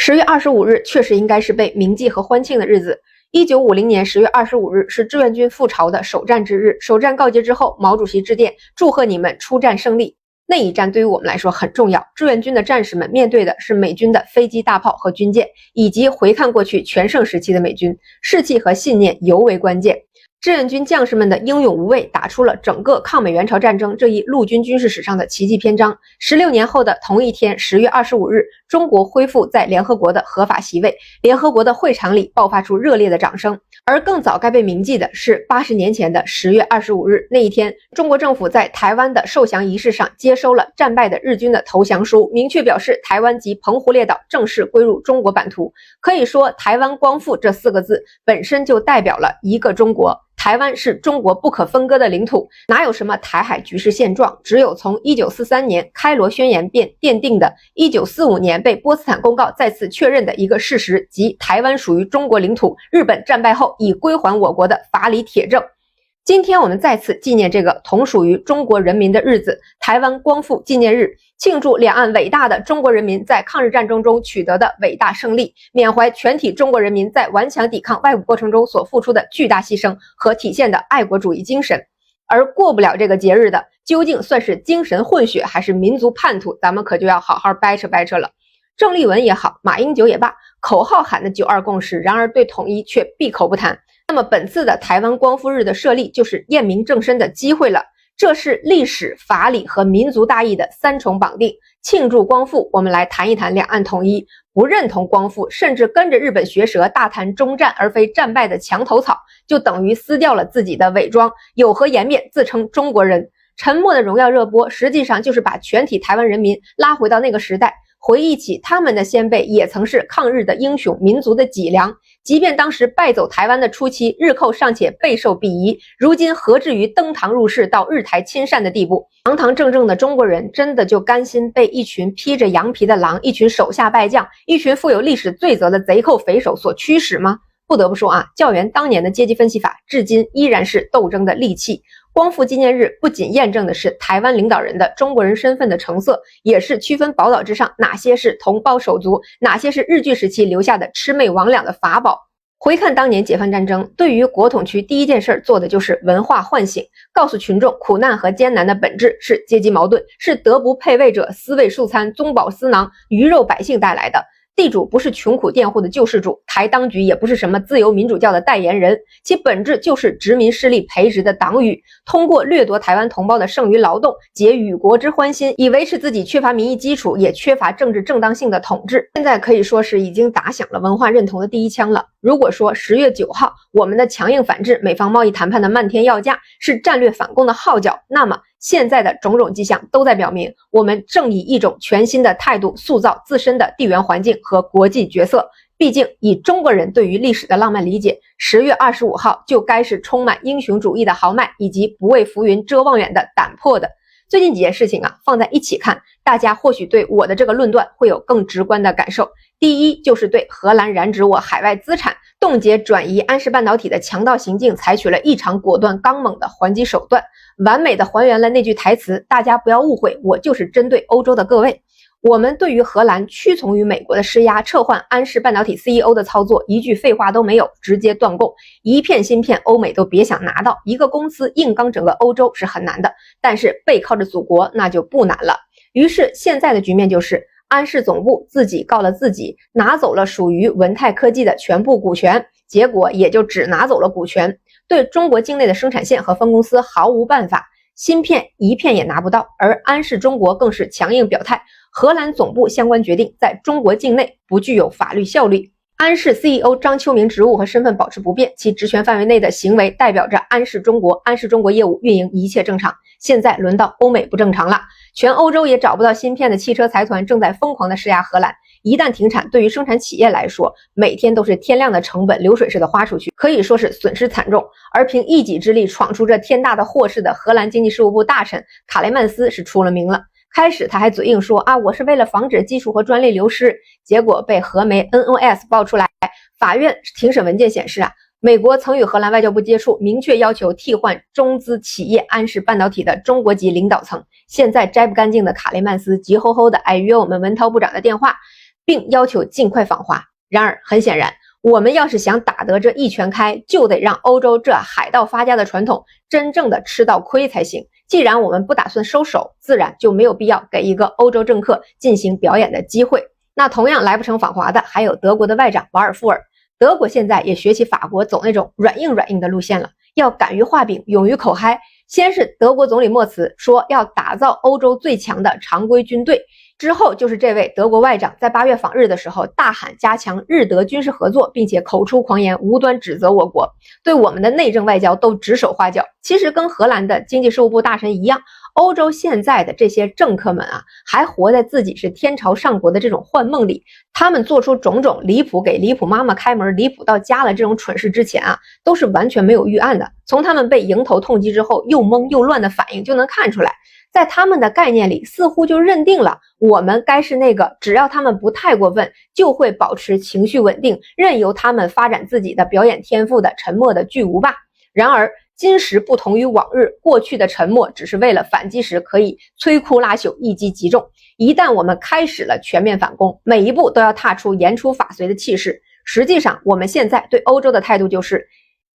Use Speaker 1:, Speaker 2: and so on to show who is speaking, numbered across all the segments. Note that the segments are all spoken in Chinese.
Speaker 1: 10月25日确实应该是被铭记和欢庆的日子。1950年10月25日是志愿军赴朝的首战之日。首战告捷之后，毛主席致电祝贺你们出战胜利。那一战对于我们来说很重要，志愿军的战士们面对的是美军的飞机、大炮和军舰，以及回看过去全盛时期的美军，士气和信念尤为关键。志愿军将士们的英勇无畏，打出了整个抗美援朝战争这一陆军军事史上的奇迹篇章。16年后的同一天10月25日，中国恢复在联合国的合法席位，联合国的会场里爆发出热烈的掌声。而更早该被铭记的是80年前的10月25日，那一天，中国政府在台湾的受降仪式上接收了战败的日军的投降书，明确表示台湾及澎湖列岛正式归入中国版图。可以说，台湾光复这4个字本身就代表了一个中国。台湾是中国不可分割的领土，哪有什么台海局势现状，只有从1943年开罗宣言便奠定的1945年被波茨坦公告再次确认的一个事实，即台湾属于中国领土，日本战败后已归还我国的法理铁证。今天我们再次纪念这个同属于中国人民的日子，台湾光复纪念日，庆祝两岸伟大的中国人民在抗日战争中取得的伟大胜利，缅怀全体中国人民在顽强抵抗外侮过程中所付出的巨大牺牲和体现的爱国主义精神。而过不了这个节日的，究竟算是精神混血还是民族叛徒，咱们可就要好好掰扯掰扯了。郑丽文也好，马英九也罢，口号喊的9·2共识，然而对统一却闭口不谈。那么本次的台湾光复日的设立就是验明正身的机会了，这是历史、法理和民族大义的3重绑定。庆祝光复，我们来谈一谈两岸统一。不认同光复，甚至跟着日本学舌大谈中战而非战败的墙头草，就等于撕掉了自己的伪装，有何颜面自称中国人？沉默的荣耀热播，实际上就是把全体台湾人民拉回到那个时代，回忆起他们的先辈也曾是抗日的英雄，民族的脊梁。即便当时败走台湾的初期，日寇尚且备受鄙夷，如今何至于登堂入室到日台亲善的地步？堂堂正正的中国人真的就甘心被一群披着羊皮的狼，一群手下败将，一群负有历史罪责的贼寇匪首所驱使吗？不得不说啊，教员当年的阶级分析法至今依然是斗争的利器。光复纪念日不仅验证的是台湾领导人的中国人身份的成色，也是区分宝岛之上哪些是同胞手足，哪些是日据时期留下的魑魅魍魉的法宝。回看当年解放战争，对于国统区第一件事做的就是文化唤醒，告诉群众苦难和艰难的本质是阶级矛盾，是德不配位者私为素餐，宗饱私囊，鱼肉百姓带来的。地主不是穷苦佃户的救世主，台当局也不是什么自由民主教的代言人，其本质就是殖民势力培植的党羽，通过掠夺台湾同胞的剩余劳动，结与国之欢心，以维持自己缺乏民意基础也缺乏政治正当性的统治。现在可以说是已经打响了文化认同的第一枪了。如果说10月9号我们的强硬反制美方贸易谈判的漫天要价是战略反攻的号角，那么现在的种种迹象都在表明，我们正以一种全新的态度塑造自身的地缘环境和国际角色。毕竟以中国人对于历史的浪漫理解，10月25号就该是充满英雄主义的豪迈，以及不畏浮云遮望远的胆魄的。最近几件事情啊，放在一起看，大家或许对我的这个论断会有更直观的感受。第一，就是对荷兰染指我海外资产，冻结转移安氏半导体的强盗行径采取了异常果断刚猛的还击手段，完美的还原了那句台词，大家不要误会，我就是针对欧洲的各位。我们对于荷兰屈从于美国的施压，撤换安氏半导体 CEO 的操作，一句废话都没有，直接断供，一片芯片欧美都别想拿到，一个公司硬刚整个欧洲是很难的，但是背靠着祖国那就不难了。于是现在的局面就是安氏总部自己告了自己，拿走了属于文泰科技的全部股权，结果也就只拿走了股权，对中国境内的生产线和分公司毫无办法，芯片一片也拿不到。而安氏中国更是强硬表态，荷兰总部相关决定在中国境内不具有法律效力。安氏 CEO 张秋明职务和身份保持不变，其职权范围内的行为代表着安氏中国业务运营一切正常。现在轮到欧美不正常了，全欧洲也找不到芯片的汽车财团正在疯狂的施压荷兰，一旦停产，对于生产企业来说，每天都是天量的成本流水式的花出去，可以说是损失惨重。而凭一己之力闯出这天大的祸事的荷兰经济事务部大臣卡雷曼斯是出了名了。开始他还嘴硬说啊，我是为了防止技术和专利流失，结果被荷媒 NOS 爆出来，法院庭审文件显示啊，美国曾与荷兰外交部接触，明确要求替换中资企业安氏半导体的中国籍领导层。现在摘不干净的卡雷曼斯急吼吼的约我们文涛部长的电话，并要求尽快访华。然而很显然，我们要是想打得这一拳开，就得让欧洲这海盗发家的传统真正的吃到亏才行。既然我们不打算收手，自然就没有必要给一个欧洲政客进行表演的机会。那同样来不成访华的还有德国的外长瓦尔夫尔。德国现在也学起法国走那种软硬的路线了，要敢于画饼，勇于口嗨。先是德国总理默茨说要打造欧洲最强的常规军队，之后就是这位德国外长在8月访日的时候大喊加强日德军事合作，并且口出狂言，无端指责我国，对我们的内政外交都指手画脚。其实跟荷兰的经济事务部大臣一样，欧洲现在的这些政客们啊，还活在自己是天朝上国的这种幻梦里。他们做出种种离谱给离谱妈妈开门，离谱到家了这种蠢事之前啊，都是完全没有预案的。从他们被迎头痛击之后又懵又乱的反应就能看出来，在他们的概念里似乎就认定了我们该是那个只要他们不太过分就会保持情绪稳定，任由他们发展自己的表演天赋的沉默的巨无霸。然而今时不同于往日，过去的沉默只是为了反击时可以摧枯拉朽，一击即中。一旦我们开始了全面反攻，每一步都要踏出言出法随的气势。实际上我们现在对欧洲的态度就是，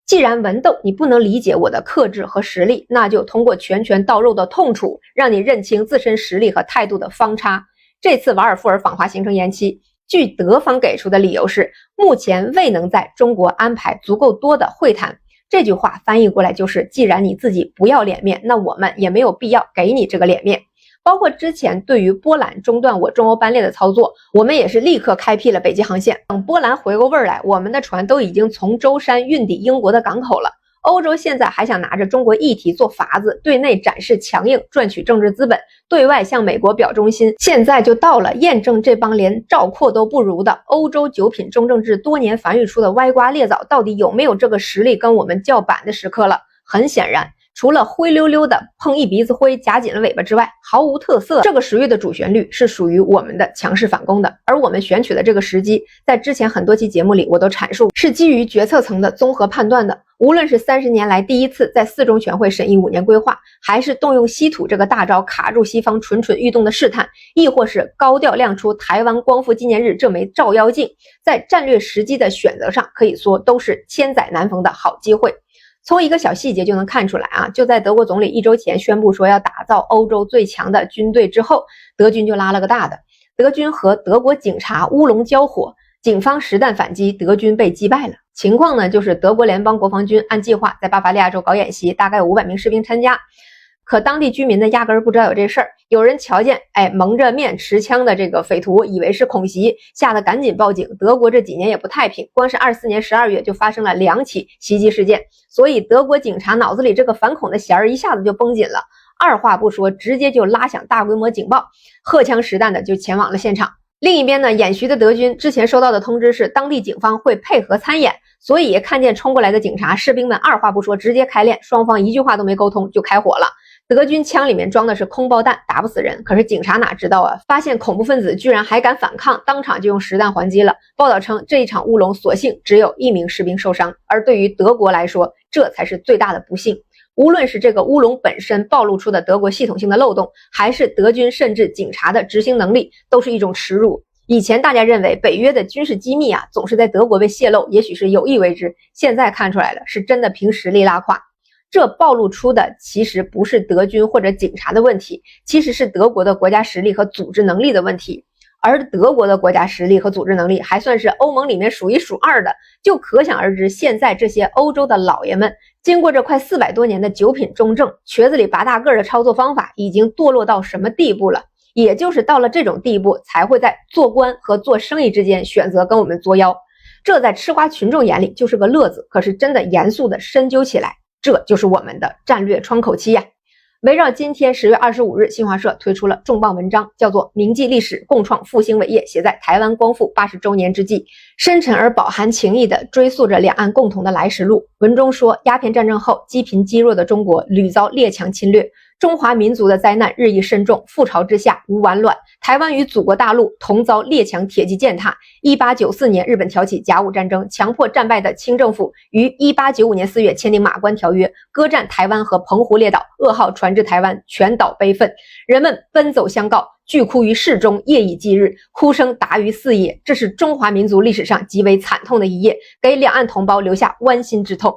Speaker 1: 既然文斗你不能理解我的克制和实力，那就通过拳拳到肉的痛楚，让你认清自身实力和态度的方差。这次瓦尔夫尔访华行程延期，据德方给出的理由是目前未能在中国安排足够多的会谈。这句话翻译过来就是，既然你自己不要脸面，那我们也没有必要给你这个脸面。包括之前对于波兰中断我中欧班列的操作，我们也是立刻开辟了北极航线。等波兰回过味儿来，我们的船都已经从舟山运抵英国的港口了。欧洲现在还想拿着中国议题做法子，对内展示强硬，赚取政治资本，对外向美国表忠心。现在就到了验证这帮连赵括都不如的欧洲九品中正制多年繁育出的歪瓜裂枣到底有没有这个实力跟我们叫板的时刻了。很显然，除了灰溜溜的碰一鼻子灰夹紧了尾巴之外，毫无特色。这个时域的主旋律是属于我们的强势反攻的，而我们选取的这个时机，在之前很多期节目里我都阐述，是基于决策层的综合判断的。无论是30年来第一次在4中全会审议5年规划，还是动用稀土这个大招卡住西方蠢蠢欲动的试探，亦或是高调亮出台湾光复纪念日这枚照妖镜，在战略时机的选择上可以说都是千载难逢的好机会。从一个小细节就能看出来啊，就在德国总理1周前宣布说要打造欧洲最强的军队之后，德军就拉了个大的。德军和德国警察乌龙交火，警方实弹反击，德军被击败了。情况呢，就是德国联邦国防军按计划在巴伐利亚州搞演习，大概有500名士兵参加。可当地居民呢，压根儿不知道有这事儿。有人瞧见，蒙着面持枪的这个匪徒，以为是恐袭，吓得赶紧报警。德国这几年也不太平，光是24年12月就发生了2起袭击事件，所以德国警察脑子里这个反恐的弦儿一下子就绷紧了，二话不说，直接就拉响大规模警报，荷枪实弹的就前往了现场。另一边呢，演习的德军之前收到的通知是当地警方会配合参演，所以看见冲过来的警察，士兵们二话不说直接开练，双方一句话都没沟通就开火了。德军枪里面装的是空包弹，打不死人，可是警察哪知道啊，发现恐怖分子居然还敢反抗，当场就用实弹还击了。报道称这一场乌龙所幸只有1名士兵受伤，而对于德国来说，这才是最大的不幸。无论是这个乌龙本身暴露出的德国系统性的漏洞，还是德军甚至警察的执行能力，都是一种耻辱。以前大家认为北约的军事机密啊，总是在德国被泄露，也许是有意为之，现在看出来了，是真的凭实力拉胯。这暴露出的其实不是德军或者警察的问题，其实是德国的国家实力和组织能力的问题。而德国的国家实力和组织能力还算是欧盟里面数1数2的，就可想而知现在这些欧洲的老爷们经过这快400多年的9品中正，瘸子里拔大个的操作方法已经堕落到什么地步了。也就是到了这种地步，才会在做官和做生意之间选择跟我们作妖。这在吃瓜群众眼里就是个乐子，可是真的严肃的深究起来，这就是我们的战略窗口期呀。围绕今天10月25日，新华社推出了重磅文章，叫做《铭记历史，共创复兴伟业》，写在台湾光复80周年之际，深沉而饱含情意地追溯着两岸共同的来时路。文中说，鸦片战争后积贫积弱的中国屡遭列强侵略，中华民族的灾难日益深重，覆巢之下无完卵。台湾与祖国大陆同遭列强铁骑践踏。1894年，日本挑起甲午战争，强迫战败的清政府于1895年4月签订马关条约，割占台湾和澎湖列岛，噩耗传至台湾，全岛悲愤，人们奔走相告，聚哭于市中，夜以继日，哭声达于四野。这是中华民族历史上极为惨痛的一页，给两岸同胞留下剜心之痛。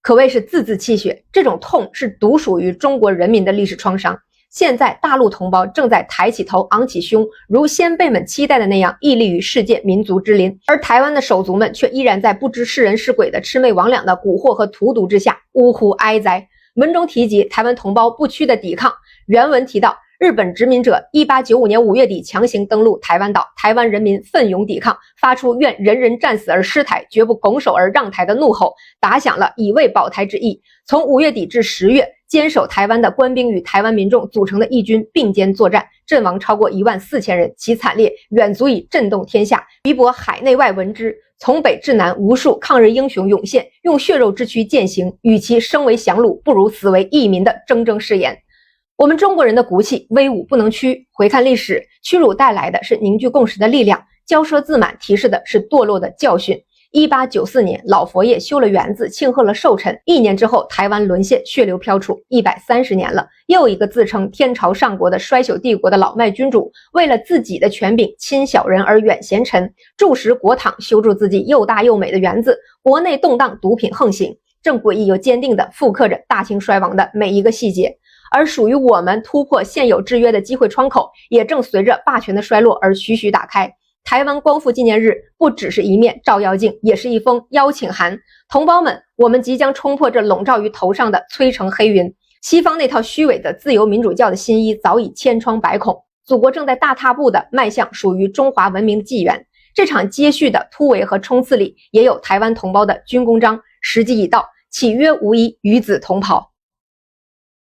Speaker 1: 可谓是字字泣血，这种痛是独属于中国人民的历史创伤。现在大陆同胞正在抬起头昂起胸，如先辈们期待的那样屹立于世界民族之林，而台湾的手足们却依然在不知是人是鬼的魑魅魍魉的蛊惑和荼毒之下呜呼哀哉。文中提及台湾同胞不屈的抵抗，原文提到日本殖民者1895年5月底强行登陆台湾岛，台湾人民奋勇抵抗，发出愿人人战死而失台，绝不拱手而让台的怒吼，打响了以卫保台之意。从5月底至10月，坚守台湾的官兵与台湾民众组成的义军并肩作战，阵亡超过14000人，其惨烈远足以震动天下，逼迫海内外闻之。从北至南，无数抗日英雄涌现，用血肉之躯践行与其生为降虏，不如死为义民的铮铮誓言。我们中国人的骨气威武不能屈，回看历史，屈辱带来的是凝聚共识的力量，骄奢自满提示的是堕落的教训。1894年，老佛爷修了园子，庆贺了寿辰。1年之后，台湾沦陷，血流飘出。130年了，又一个自称天朝上国的衰朽帝国的老迈君主，为了自己的权柄，亲小人而远贤臣，筑实国帑，修筑自己又大又美的园子。国内动荡，毒品横行，正诡异又坚定地复刻着大清衰亡的每一个细节。而属于我们突破现有制约的机会窗口，也正随着霸权的衰落而徐徐打开。台湾光复纪念日不只是一面照妖镜，也是一封邀请函。同胞们，我们即将冲破这笼罩于头上的摧城黑云。西方那套虚伪的自由民主教的新衣早已千疮百孔，祖国正在大踏步地迈向属于中华文明的纪元。这场接续的突围和冲刺里，也有台湾同胞的军功章，时机已到，岂曰无一，与子同袍。